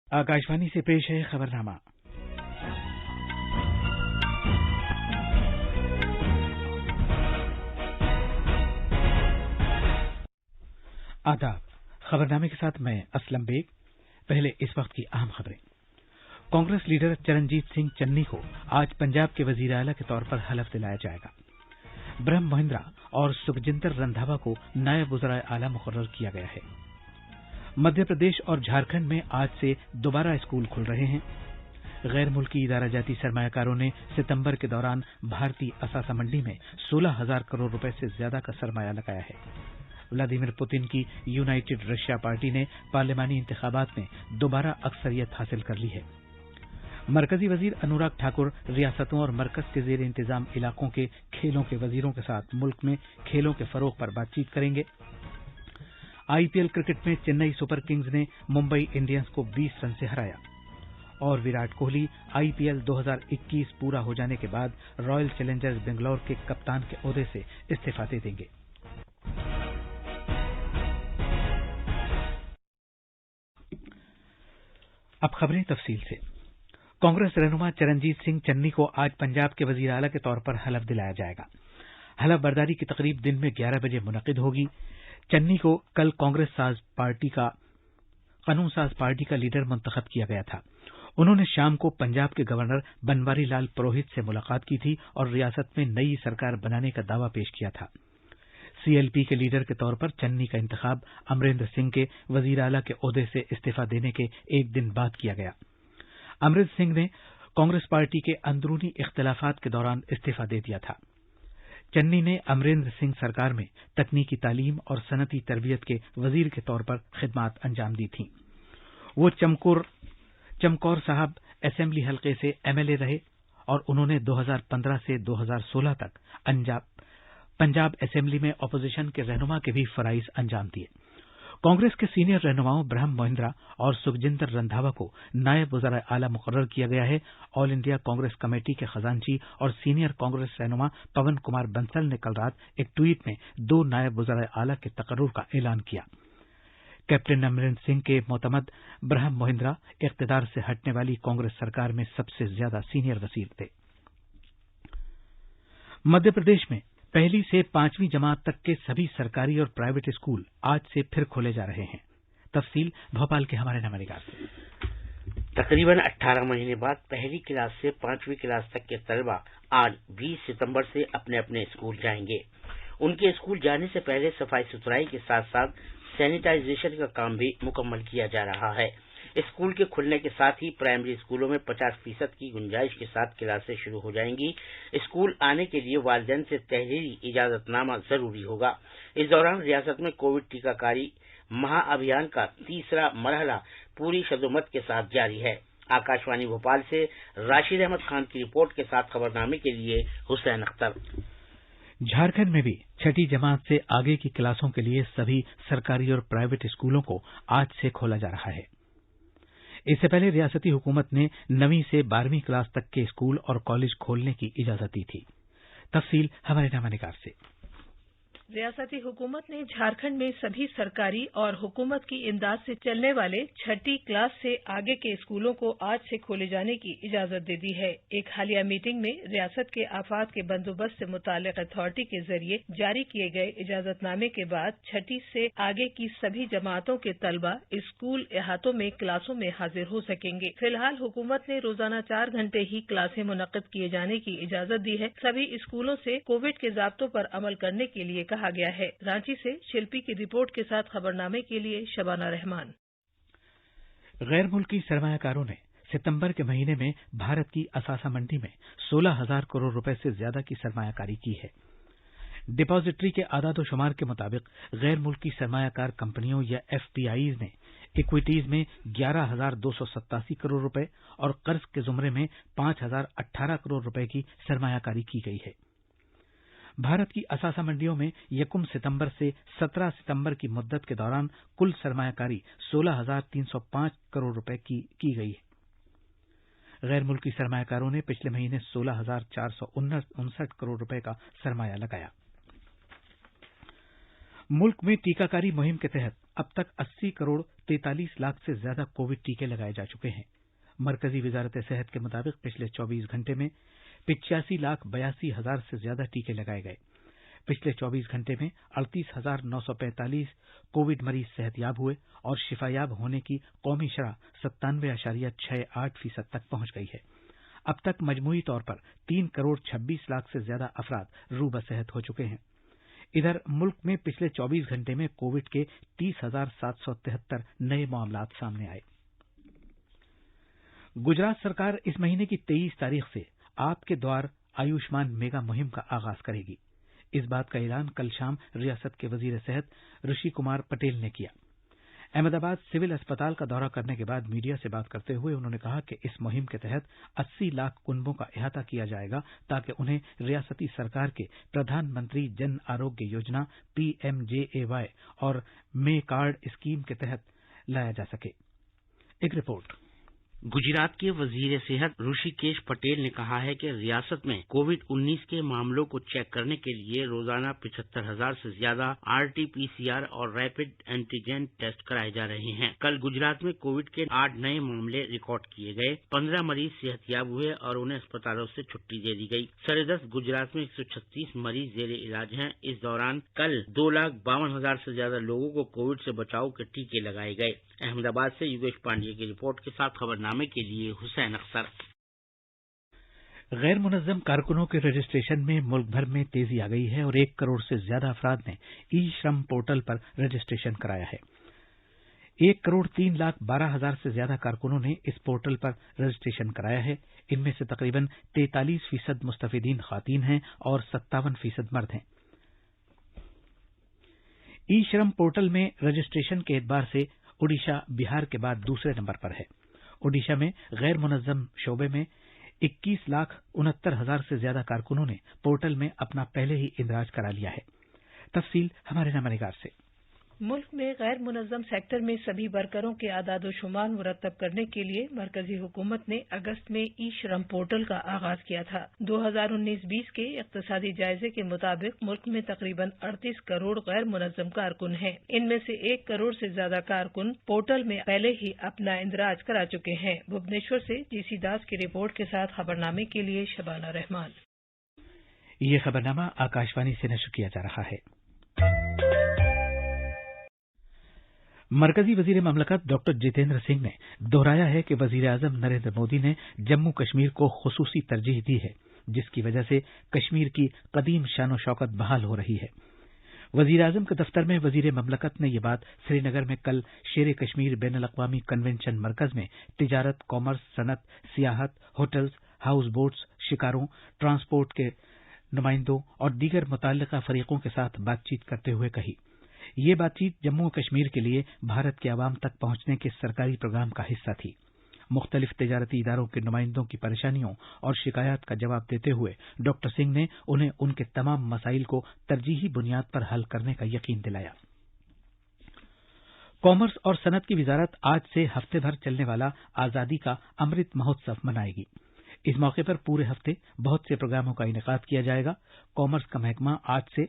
आकाशवाणी से पेश है खबरनामा। आदाब। खबरनामे के साथ मैं असलम बेग। पहले इस वक्त की अहम खबरें। कांग्रेस लीडर चरणजीत सिंह चन्नी को आज पंजाब के वजीर आला के तौर पर हलफ दिलाया जाएगा। ब्रह्म महिंद्रा और सुखजिंदर रंधावा को नायब वज़ीर आला मुकर्रर किया गया है। मध्य प्रदेश और झारखंड में आज से दोबारा स्कूल खुल रहे हैं। गैर मुल्की इदारा जाती सरमायाकारों ने सितंबर के दौरान भारतीय असासा मंडी में 16,000 करोड़ रुपए से ज्यादा का सरमाया लगाया है। व्लादिमीर पुतिन की यूनाइटेड रशिया पार्टी ने पार्लिमानी इंतखाबात में दोबारा अक्सरियत हासिल कर ली है। मरकजी वजीर अनुराग ठाकुर रियासतों और मरकज के जेर इंतजाम इलाकों के खेलों के वजीरों के साथ मुल्क में खेलों के फरोग पर बातचीत करेंगे। आईपीएल क्रिकेट में चेन्नई सुपर किंग्स ने मुंबई इंडियंस को 20 रन से हराया और विराट कोहली आईपीएल 2021 पूरा हो जाने के बाद रॉयल चैलेंजर्स बेंगलौर के कप्तान के ओहदे से इस्तीफा दे देंगे। अब खबरें तफसील से। कांग्रेस रहनुमा चरणजीत सिंह चन्नी को आज पंजाब के वजीर आला के तौर पर हलफ दिलाया जाएगा। हलफ बर्दारी की तकरीब दिन में 11 बजे मुनक्किद होगी। चन्नी को कल कानून साज पार्टी का लीडर मुंतखब किया गया था। उन्होंने शाम को पंजाब के गवर्नर बनवारी लाल पुरोहित से मुलाकात की थी और रियासत में नई सरकार बनाने का दावा पेश किया था। सीएलपी के लीडर के तौर पर चन्नी का इंतखाब अमरिंदर सिंह के वजीर आला के ओहदे से इस्तीफा देने के एक दिन बाद किया गया। अमरिंदर सिंह ने कांग्रेस पार्टी के अंदरूनी इख्तिलाफात के दौरान इस्तीफा दे दिया था। चन्नी ने अमरिंदर सिंह सरकार में तकनीकी तालीम और सनती तरबियत के वजीर के तौर पर खिदमात अंजाम दी थी। वो चमकौर साहब असेंबली हलके से एमएलए रहे और उन्होंने 2015 से 2016 तक पंजाब असेंबली में अपोजिशन के रहनुमा के भी फराइज अंजाम दिए। कांग्रेस के सीनियर रहनुमाओं ब्रह्म महिंद्रा और सुखजिंदर रंधावा को नायब वज़ीर आला मुकर्रर किया गया है। ऑल इंडिया कांग्रेस कमेटी के खजांची और सीनियर कांग्रेस रहनुमा पवन कुमार बंसल ने कल रात एक ट्वीट में 2 नायब वज़ीर आला के तकर्रुर का ऐलान किया। कैप्टन अमरिंदर सिंह के मोतमद ब्रह्म महिंद्रा इख्तिदार से हटने वाली कांग्रेस सरकार में सबसे ज्यादा सीनियर वजीर थे। मध्य प्रदेश में पहली से 5वीं जमात तक के सभी सरकारी और प्राइवेट स्कूल आज से फिर खोले जा रहे हैं। तफसील भोपाल के हमारे नवानिगार से। तकरीबन 18 महीने बाद पहली क्लास से 5वीं क्लास तक के तलबा आज 20 सितंबर से अपने अपने स्कूल जाएंगे। उनके स्कूल जाने से पहले सफाई सुथराई के साथ साथ सैनिटाइजेशन का काम भी मुकम्मल किया जा रहा है। स्कूल के खुलने के साथ ही प्राइमरी स्कूलों में 50% की गुंजाइश के साथ क्लासें शुरू हो जाएंगी। स्कूल आने के लिए वालिदैन से तहरीरी इजाजतनामा जरूरी होगा। इस दौरान रियासत में कोविड टीकाकारी महाअभियान का तीसरा मरहला पूरी शदोमत के साथ जारी है। आकाशवाणी भोपाल से राशिद अहमद खान की रिपोर्ट के साथ खबरनामे के लिए हुसैन अख्तर। झारखंड में भी 6ठी जमात से आगे की क्लासों के लिए सभी सरकारी और प्राइवेट स्कूलों को आज से खोला जा रहा है। इससे पहले रियासती हुकूमत ने 9वीं से 12वीं क्लास तक के स्कूल और कॉलेज खोलने की इजाजत दी थी। तफसील हमारे नवानिगार से। रियासती हुकूमत ने झारखंड में सभी सरकारी और हुकूमत की इमदाद से चलने वाले 6ठी क्लास से आगे के स्कूलों को आज से खोले जाने की इजाजत दे दी है। एक हालिया मीटिंग में रियासत के आफात के बंदोबस्त से मुताल्लिक अथॉरिटी के जरिए जारी किए गए इजाजतनामे के बाद 6ठी से आगे की सभी जमातों के तलबा स्कूल अहातों में क्लासों में हाजिर हो सकेंगे। फिलहाल हुकूमत ने रोजाना 4 घंटे ही क्लासें मुनक्किद किए जाने की इजाजत दी है। सभी स्कूलों से कोविड के ज़ाब्तों पर अमल करने के लिए कहा गया है। रांची से शिल्पी की रिपोर्ट के साथ खबरनामे के लिए शबाना रहमान। गैर मुल्की सरमायाकारों ने सितंबर के महीने में भारत की असासा मंडी में 16,000 करोड़ रुपए से ज्यादा की सरमायाकारी की है। डिपॉजिटरी के आदाद-ओ-शुमार के मुताबिक गैर मुल्की सरमायाकार कंपनियों या एफपीआईज ने इक्विटीज में 11,287 करोड़ रुपए और कर्ज के जुमरे में 5,018 करोड़ रुपए की सरमायाकारी की गई है। भारत की असासा मंडियों में यकुम सितंबर से 17 सितंबर की मुद्दत के दौरान कुल सरमायाकारी 16,305 करोड़ रुपए की गई है। गैर मुल्की सरमायाकारों ने पिछले महीने 16,459 करोड़ रुपए का सरमाया लगाया। मुल्क में टीकाकारी मुहिम के तहत अब तक 80 करोड़ 43 लाख से ज्यादा कोविड टीके लगाए जा चुके हैं। मरकजी वजारत सेहत के मुताबिक पिछले 24 घंटे में 85,82,000 से ज्यादा टीके लगाए गए। पिछले 24 घंटे में 38,945 कोविड मरीज सेहतयाब हुए और शिफायाब होने की कौमी शरह 97.68% तक पहुंच गई है। अब तक मजमूई तौर पर 3 करोड़ 26 लाख से ज्यादा अफराद रूबा सेहत हो चुके हैं। इधर मुल्क में पिछले 24 घंटे में कोविड के 30,773 नए मामलात सामने आए। गुजरात सरकार इस महीने की 23 तारीख से आपके द्वार आयुष्मान मेगा मुहिम का आगाज करेगी। इस बात का ऐलान कल शाम रियासत के वजीर सेहत ऋषि कुमार पटेल ने किया। अहमदाबाद सिविल अस्पताल का दौरा करने के बाद मीडिया से बात करते हुए उन्होंने कहा कि इस मुहिम के तहत 80 लाख कुनबों का अहाता किया जाएगा ताकि उन्हें रियासती सरकार के प्रधानमंत्री जन आरोग्य योजना PMJAY और मे कार्ड स्कीम के तहत लाया जा सके। एक रिपोर्ट। गुजरात के वजीर सेहत ऋषिकेश पटेल ने कहा है कि रियासत में कोविड-19 के मामलों को चेक करने के लिए रोजाना 75,000 से ज्यादा RT-PCR और रैपिड एंटीजन टेस्ट कराए जा रहे हैं। कल गुजरात में कोविड के 8 नए मामले रिकॉर्ड किए गए, 15 मरीज सेहतयाब हुए और उन्हें अस्पतालों से छुट्टी दे दी गई। 10:30 गुजरात में 136 मरीज जेर इलाज हैं। इस दौरान कल 2,52,000 से ज्यादा लोगों को कोविड से बचाव के टीके लगाए गए। अहमदाबाद से योगेश पांडेय की रिपोर्ट के साथ खबरनामे के लिए हुसैन अख्तर। गैर मुनज़्ज़म कारकुनों के रजिस्ट्रेशन में मुल्क भर में तेजी आ गई है और 1 करोड़ से ज्यादा अफराद ने ई श्रम पोर्टल पर रजिस्ट्रेशन कराया है। 1,03,12,000 से ज्यादा कारकुनों ने इस पोर्टल पर रजिस्ट्रेशन कराया है। इनमें से तकरीबन 43% मुस्तफिदीन खातीन हैं और 57% मर्द हैं। ई श्रम पोर्टल में रजिस्ट्रेशन के एतबार से ओडिशा बिहार के बाद दूसरे नंबर पर है। ओडिशा में गैर मुनज़्ज़म शोबे में 21,69,000 से ज्यादा कारकुनों ने पोर्टल में अपना पहले ही इंदराज करा लिया है। तफसील हमारे नमनिगार से। मुल्क में गैर मुनज़्ज़म सेक्टर में सभी वर्करों के आदाद-ओ-शुमार मुरतब करने के लिए मरकजी हुकूमत ने अगस्त में ई श्रम पोर्टल का आगाज किया था। 2019-20 के इक्तिसादी जायजे के मुताबिक मुल्क में तकरीबन 38 करोड़ गैर मुनज़्ज़म कारकुन हैं। इनमें से 1 करोड़ से ज्यादा कारकुन पोर्टल में पहले ही अपना इंदराज करा चुके हैं। भुवनेश्वर से जीसी दास की रिपोर्ट के साथ खबरनामे के लिए शबाना रहमान। ये खबरनामा आकाशवाणी से नशर किया जा रहा है। मरकजी वजीर ममलकत डॉक्टर जितेंद्र सिंह ने दोहराया है कि वजीर आजम नरेंद्र मोदी ने जम्मू कश्मीर को खुसूसी तरजीह दी है, जिसकी वजह से कश्मीर की कदीम शान शौकत बहाल हो रही है। वजीर आजम के दफ्तर में वजीर ममलकत ने यह बात श्रीनगर में कल शेर कश्मीर बैनुल अक़वामी कन्वेंशन मरकज में तिजारत, कॉमर्स, सनत, सियाहत, होटल्स, हाउस बोट्स, शिकारों, ट्रांसपोर्ट के नुमाइंदों और दीगर मुतल्लिका फरीकों के साथ बातचीत करते हुए कही। ये बातचीत जम्मू और कश्मीर के लिए भारत के अवाम तक पहुंचने के सरकारी प्रोग्राम का हिस्सा थी। मुख्तलिफ तिजारती इदारों के नुमाइंदों की परेशानियों और शिकायत का जवाब देते हुए डॉक्टर सिंह ने उन्हें उनके तमाम मसाइल को तरजीही बुनियाद पर हल करने का यकीन दिलाया। कॉमर्स और सनत की वजारत आज से हफ्ते भर चलने वाला आजादी का अमृत महोत्सव मनाएगी। इस मौके पर पूरे हफ्ते बहुत से प्रोग्रामों का इनेकाद किया जाएगा। कॉमर्स का महकमा आज से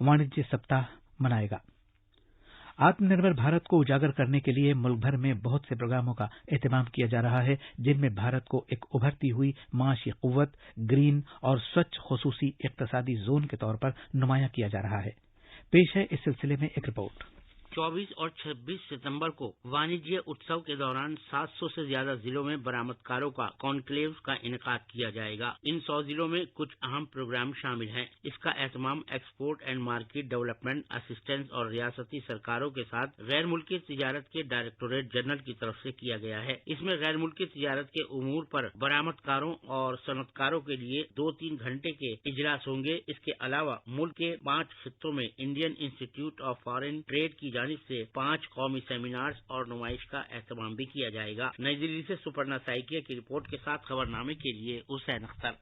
वाणिज्य सप्ताह मनाएगा। आत्मनिर्भर भारत को उजागर करने के लिए मुल्क भर में बहुत से प्रोग्रामों का एहतमाम किया जा रहा है, जिनमें भारत को एक उभरती हुई माशी कुव्वत, ग्रीन और स्वच्छ खुसूसी इक्तिसादी जोन के तौर पर नुमाया किया जा रहा है। पेश है इस सिलसिले में एक रिपोर्ट। 24 और 26 सितंबर को वाणिज्य उत्सव के दौरान 700 से ज्यादा जिलों में बरामदकारों का कॉन्क्लेव का इनेकाद किया जाएगा। इन 100 जिलों में कुछ अहम प्रोग्राम शामिल हैं। इसका एहतमाम export and market development assistance और रियासती सरकारों के साथ गैर मुल्की तिजारत के डायरेक्टोरेट जनरल की तरफ से किया गया है। इसमें गैर मुल्की तिजारत के उमूर पर बरामदकारों और सनतकारों के लिए 2-3 घंटे के इजलास होंगे। इसके अलावा मुल्क के 5 खित्तों में Indian institute of foreign trade की से 5 कौमी सेमिनार्स और नुमाइश का एहतमाम भी किया जाएगा। नई दिल्ली से सुपर्णा साइकिया की रिपोर्ट के साथ खबरनामे के लिए हुसैन अख्तर।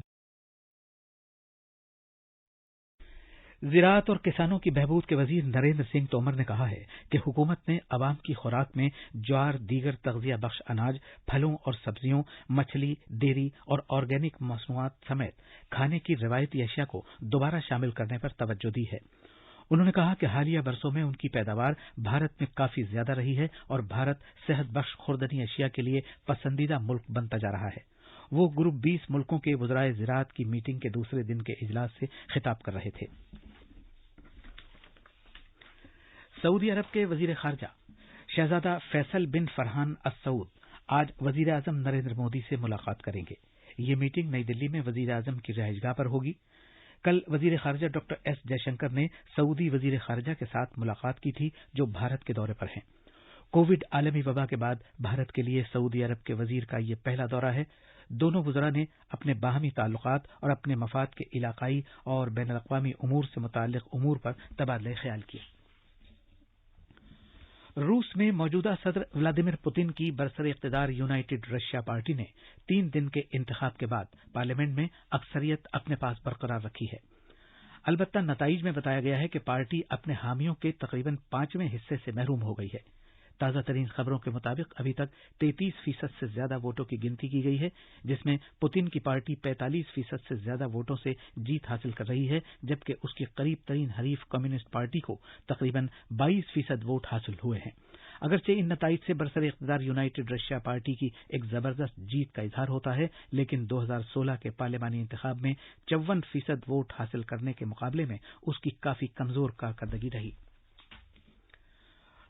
ज़राअत और किसानों की बहबूद के वजीर नरेंद्र सिंह तोमर ने कहा है कि हुकूमत ने अवाम की खुराक में ज्वार, दीगर तग़ज़िया बख्श अनाज, फलों और सब्जियों, मछली, डेयरी और ऑर्गेनिक मसनूआत समेत खाने की रिवायती अशिया को दोबारा शामिल करने पर तवज्जो दी है। उन्होंने कहा कि हालिया बरसों में उनकी पैदावार भारत में काफी ज्यादा रही है और भारत सेहत बख्श खुर्दनी अशिया के लिए पसंदीदा मुल्क बनता जा रहा है। वो ग्रुप 20 मुल्कों के वज़राए ज़राअत की मीटिंग के दूसरे दिन के इजलास से खिताब कर रहे थे। सऊदी अरब के वजीर खारजा शहजादा फैसल बिन फरहान अस सऊद आज वजीर आजम नरेंद्र मोदी से मुलाकात करेंगे। ये मीटिंग नई दिल्ली में वजीर आजम की रिहाइशगाह पर होगी। कल वजीर खारजा डॉक्टर एस जयशंकर ने सऊदी वजीर खारजा के साथ मुलाकात की थी, जो भारत के दौरे पर हैं। कोविड आलमी वबा के बाद भारत के लिए सऊदी अरब के वजीर का यह पहला दौरा है। दोनों वज़रा ने अपने बाहमी ताल्लुकात और अपने मफाद के इलाकाई और बैनुल-अक़वामी उमूर से मुताल्लिक़ उमूर पर तबादला ख्याल किए। रूस में मौजूदा सदर व्लादिमीर पुतिन की बरसर इक़्तिदार यूनाइटेड रशिया पार्टी ने 3 दिन के इंतखाब के बाद पार्लियामेंट में अक्सरियत अपने पास बरकरार रखी है। अलबत्ता नताइज में बताया गया है कि पार्टी अपने हामियों के तकरीबन 5वें हिस्से से महरूम हो गई है। ताज़ा तरीन खबरों के मुताबिक अभी तक 33% से ज्यादा वोटों की गिनती की गई है, जिसमें पुतिन की पार्टी 45% से ज्यादा वोटों से जीत हासिल कर रही है, जबकि उसकी करीब तरीन हरीफ कम्युनिस्ट पार्टी को तकरीबन 22% वोट हासिल हुए हैं। अगरचे इन नताइज से बरसर इक़्तिदार यूनाइटेड रशिया पार्टी की एक जबरदस्त जीत का इजहार होता है, लेकिन 2016 के पार्लियामानी इंतखाब में 54% वोट हासिल करने के मुकाबले में उसकी काफी कमजोर कारकर्दगी रही।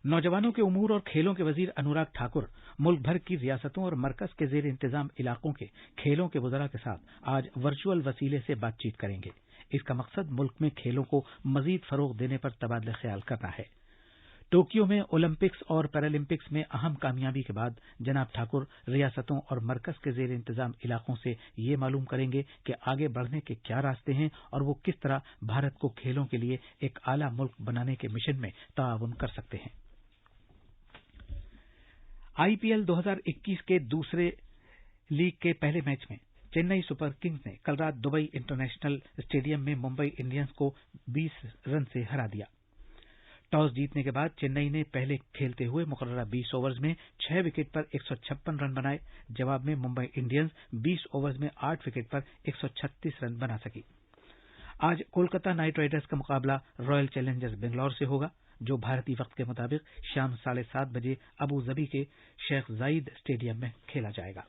नौजवानों के उमूर और खेलों के वजीर अनुराग ठाकुर मुल्क भर की रियासतों और मरकज के जेर इंतजाम इलाकों के खेलों के वज़रा के साथ आज वर्चुअल वसीले से बातचीत करेंगे। इसका मकसद मुल्क में खेलों को मजीद फरोग देने पर तबादला ख्याल करना है। टोक्यो में ओलंपिक्स और पैरालंपिक्स में अहम कामयाबी के बाद जनाब ठाकुर रियासतों और मरकज के जेर इंतजाम इलाकों से ये मालूम करेंगे कि आगे बढ़ने के क्या रास्ते हैं और वो किस तरह भारत को खेलों के लिए एक आला मुल्क बनाने के मिशन में ताउन कर सकते हैं। आईपीएल 2021 के दूसरे लीग के पहले मैच में चेन्नई सुपर किंग्स ने कल रात दुबई इंटरनेशनल स्टेडियम में मुंबई इंडियंस को 20 रन से हरा दिया। टॉस जीतने के बाद चेन्नई ने पहले खेलते हुए मुकर्ररा 20 ओवर्स में 6 विकेट पर 156 रन बनाए। जवाब में मुंबई इंडियंस 20 ओवर्स में 8 विकेट पर 136 रन बना सकी। आज कोलकाता नाइट राइडर्स का मुकाबला रॉयल चैलेंजर्स बेंगलौर से होगा, जो भारतीय वक्त के मुताबिक शाम 7:30 बजे अबू धाबी के शेख जायद स्टेडियम में खेला जाएगा।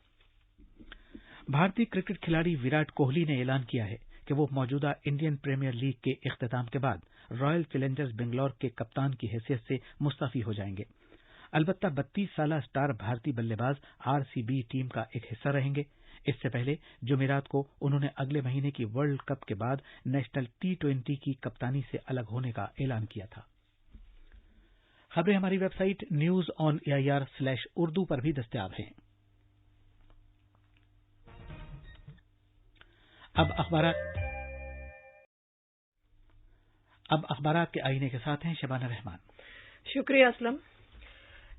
भारतीय क्रिकेट खिलाड़ी विराट कोहली ने ऐलान किया है कि वो मौजूदा इंडियन प्रीमियर लीग के इख्तिताम के बाद रॉयल चैलेंजर्स बेंगलौर के कप्तान की हैसियत से मुस्तफी हो जाएंगे। अलबत्ता 32 साला स्टार भारतीय बल्लेबाज आरसीबी टीम का एक हिस्सा रहेंगे। इससे पहले जुमेरात को उन्होंने अगले महीने की वर्ल्ड कप के बाद नेशनल T20 की कप्तानी से अलग होने का ऐलान किया था। खबरें हमारी वेबसाइट newsonair/urdu पर भी दस्तयाब हैं। अब अखबारात के आईने के साथ हैं शबाना रहमान। शुक्रिया असलम।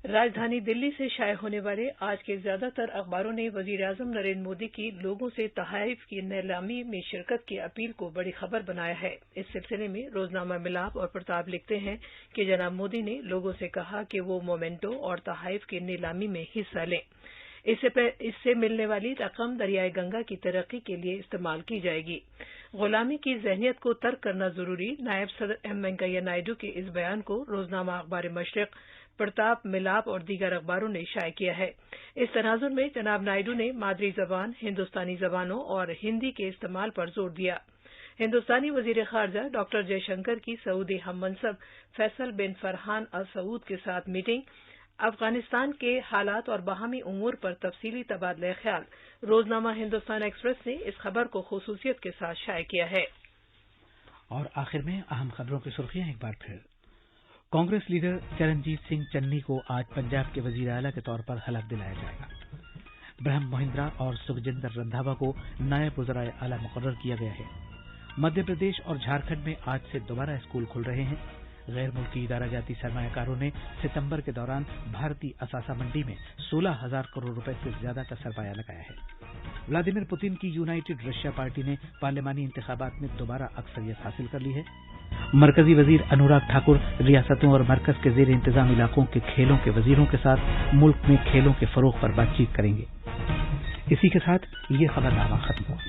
राजधानी दिल्ली से शाये होने वाले आज के ज्यादातर अखबारों ने वजीर-ए-आज़म नरेंद्र मोदी की लोगों से तोहफे की नीलामी में शिरकत की अपील को बड़ी खबर बनाया है। इस सिलसिले में रोजनामा मिलाप और प्रताप लिखते हैं कि जनाब मोदी ने लोगों से कहा कि वो मोमेंटो और तोहफे की नीलामी में हिस्सा लें। इससे मिलने वाली रकम दरियाए गंगा की तरक्की के लिए इस्तेमाल की जाएगी। गुलामी की जहनियत को तर्क करना जरूरी, नायब सदर एम वेंकैया नायडू के इस बयान को रोजनामा अखबार मशरिक, प्रताप, मिलाप और दीगर अखबारों ने शाये किया है। इस तनाजुर में जनाब नायडू ने मादरी जबान, हिंदुस्तानी जबानों और हिंदी के इस्तेमाल पर जोर दिया। हिंदुस्तानी वजीर खारजा डॉक्टर जयशंकर की सऊदी हममनसब फैसल बिन फरहान अल सऊद के साथ मीटिंग, अफगानिस्तान के हालात और बाहमी उमूर पर तफसीली तबादला ख्याल। रोजनामा हिंदुस्तान एक्सप्रेस ने इस खबर को खुसूसियत के साथ शाये किया है। और आखिर में अहम खबरों की सुर्खियां एक बार फिर। कांग्रेस लीडर चरणजीत सिंह चन्नी को आज पंजाब के वजीर आला के तौर पर हलफ दिलाया जाएगा। ब्रह्म महिंद्रा और सुखजिंदर रंधावा को नायब वज़राए आला मुकर्रर किया गया है। मध्य प्रदेश और झारखंड में आज से दोबारा स्कूल खुल रहे हैं। गैर मुल्की इदारा जाती सरमायाकारों ने सितंबर के दौरान भारतीय असासा मंडी में 16,000 करोड़ रुपए से ज्यादा का सरमाया लगाया है। व्लादिमीर पुतिन की यूनाइटेड रशिया पार्टी ने पार्लियामानी इंतखाबात में दोबारा अक्सरियत हासिल कर ली है। मरकजी वजीर अनुराग ठाकुर रियासतों और मरकज के जेर इंतजाम इलाकों के खेलों के वजीरों के साथ मुल्क में खेलों के फरोग पर बातचीत करेंगे। इसी के साथ ये खबरनामा खत्म हुआ।